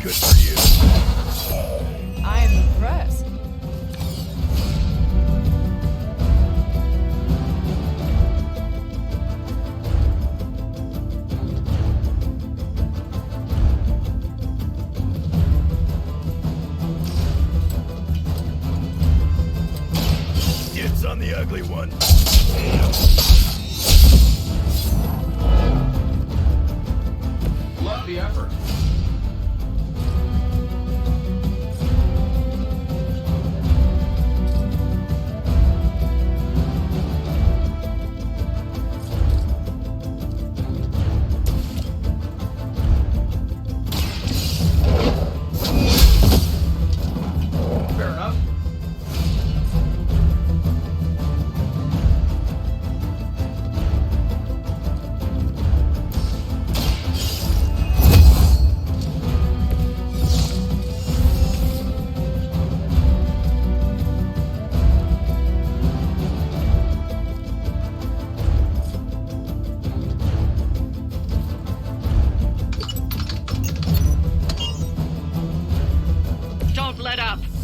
Speaker 13: Good for you.
Speaker 4: I am impressed.
Speaker 13: It's on the ugly one.
Speaker 3: Love the effort.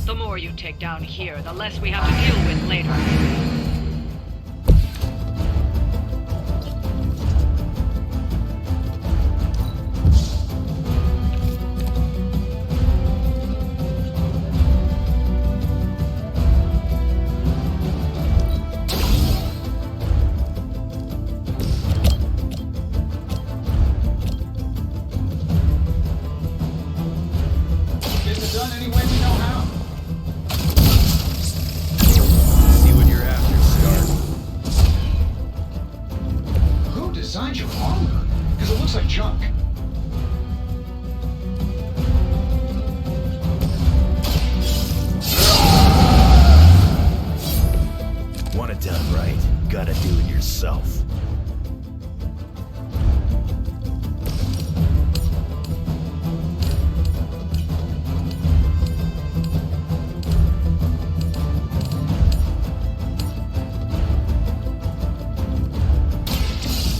Speaker 14: The more you take down here, the less we have to deal with later.
Speaker 13: Want it done right, gotta do it yourself.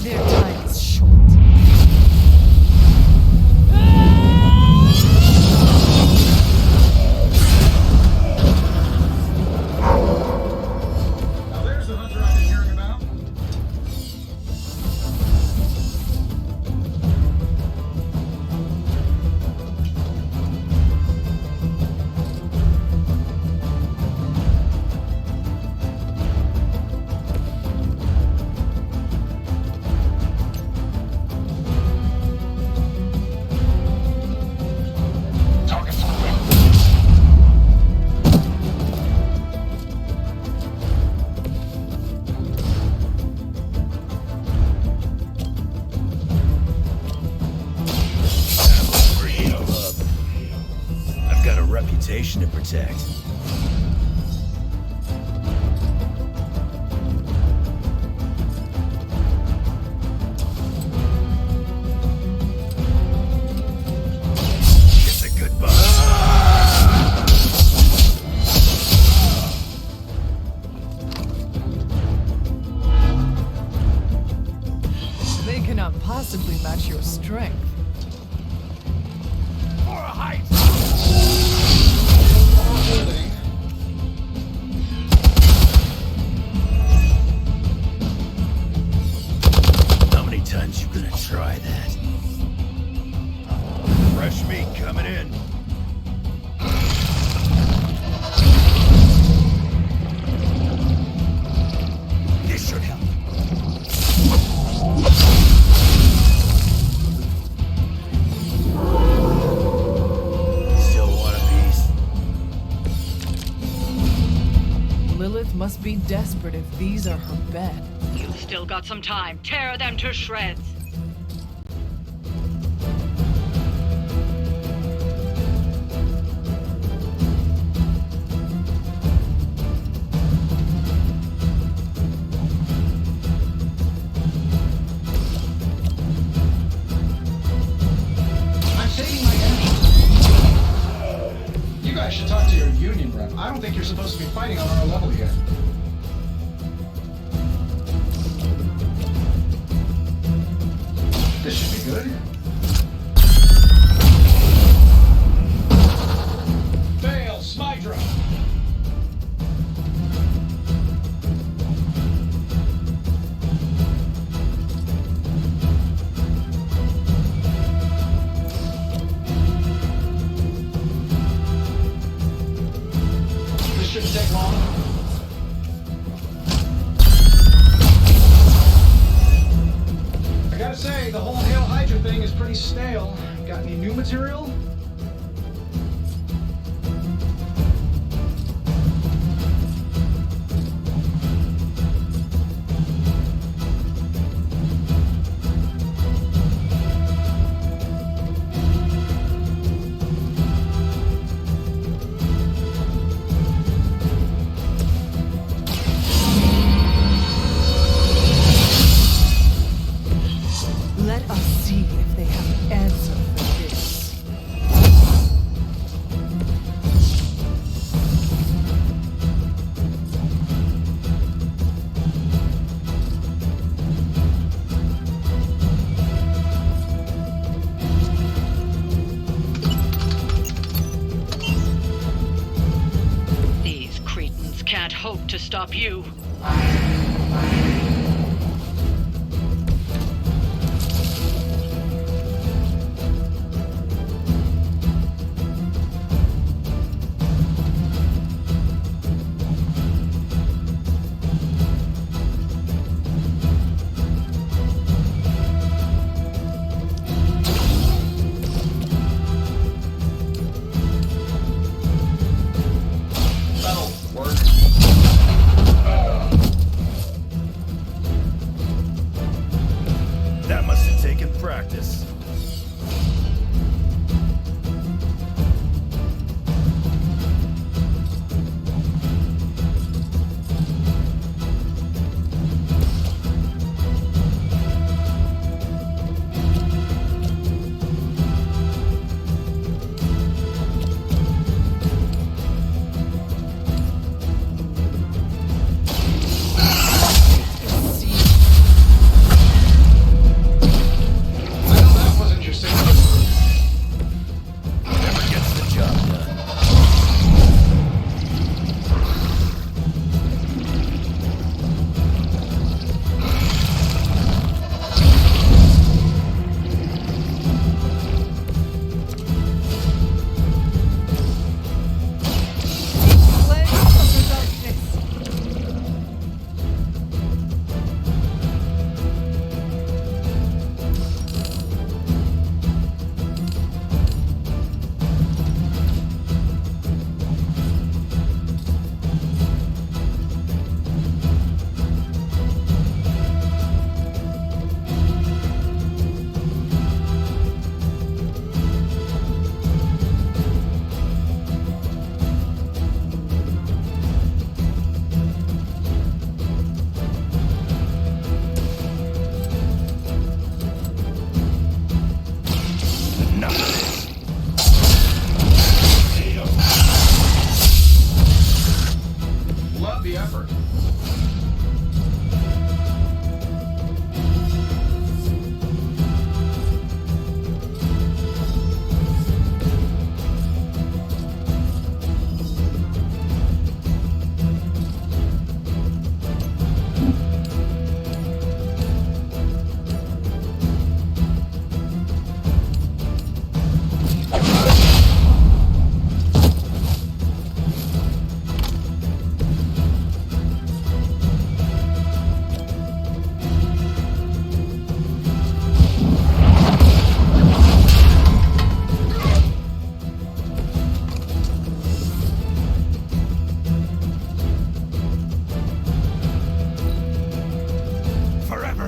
Speaker 4: Their time is short.
Speaker 11: Now there's the hunter I've been hearing about.
Speaker 13: I've got a reputation to protect. It's a good buzz.
Speaker 4: They cannot possibly match your strength.
Speaker 13: For a height! How many times you gonna try that? Fresh meat coming in. This should help. Still want a piece?
Speaker 4: Lilith must be desperate if these are her bed.
Speaker 14: You've still got some time. Tear them to shreds.
Speaker 11: I'm saving my energy. You guys should talk to your union rep. I don't think you're supposed to be fighting on our level yet. This should be good. Fail, HYDRA. This shouldn't take long. I gotta say, the whole Hail Hydra thing is pretty stale. Got any new material?
Speaker 4: Let us see if they have an answer for this.
Speaker 14: These cretins can't hope to stop you.
Speaker 11: That'll work.
Speaker 13: That must have taken practice.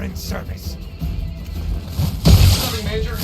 Speaker 12: in service.
Speaker 3: Coming, Major.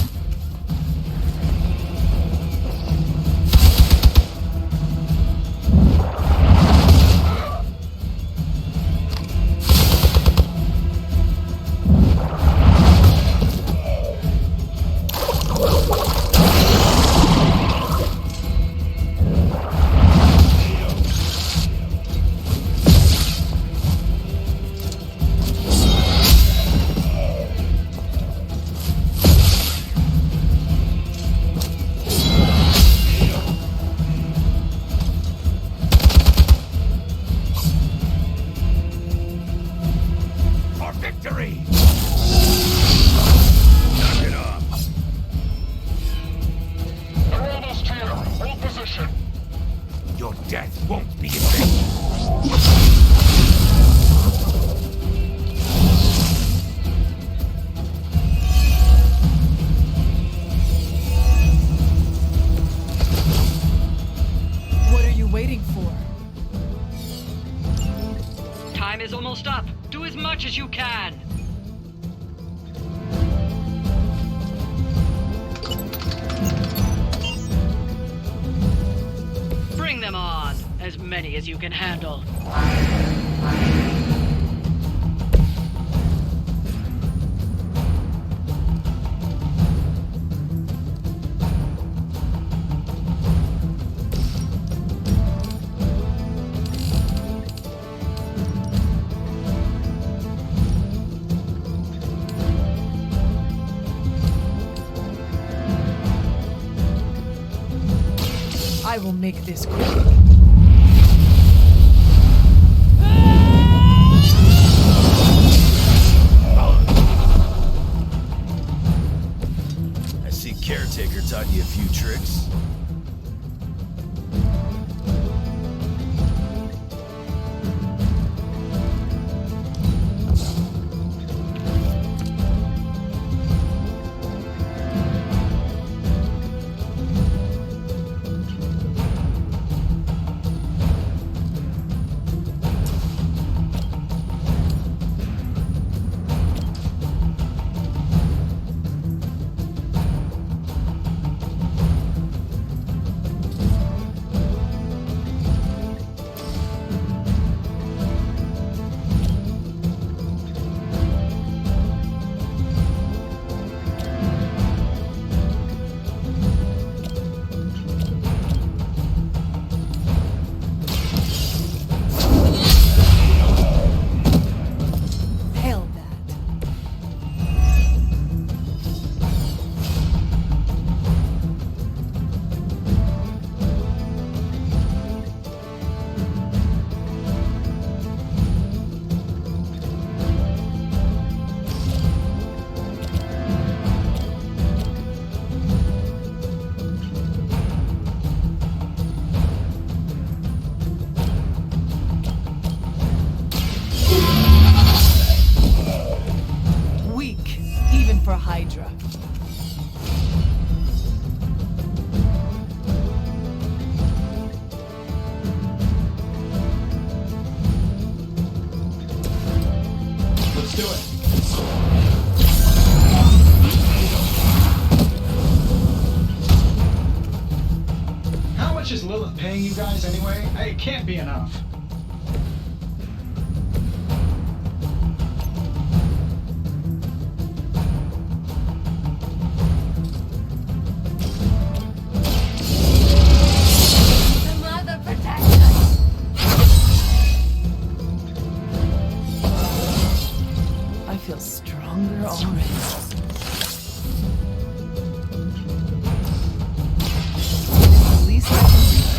Speaker 14: Time is almost up. Do as much as you can. Bring them on. As many as you can handle.
Speaker 4: I will make this quick.
Speaker 13: I see Caretaker taught you a few tricks.
Speaker 4: For HYDRA.
Speaker 3: Let's do it.
Speaker 11: How much is Lilith paying you guys anyway? It can't be enough.
Speaker 4: Stronger already. At least I can do it.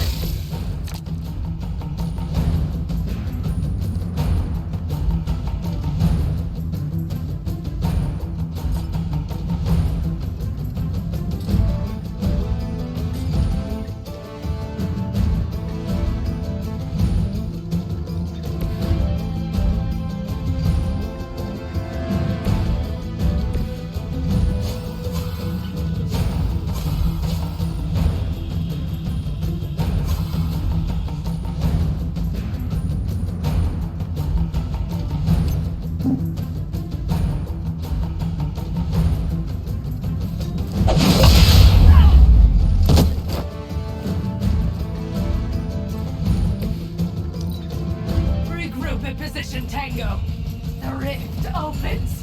Speaker 6: opens.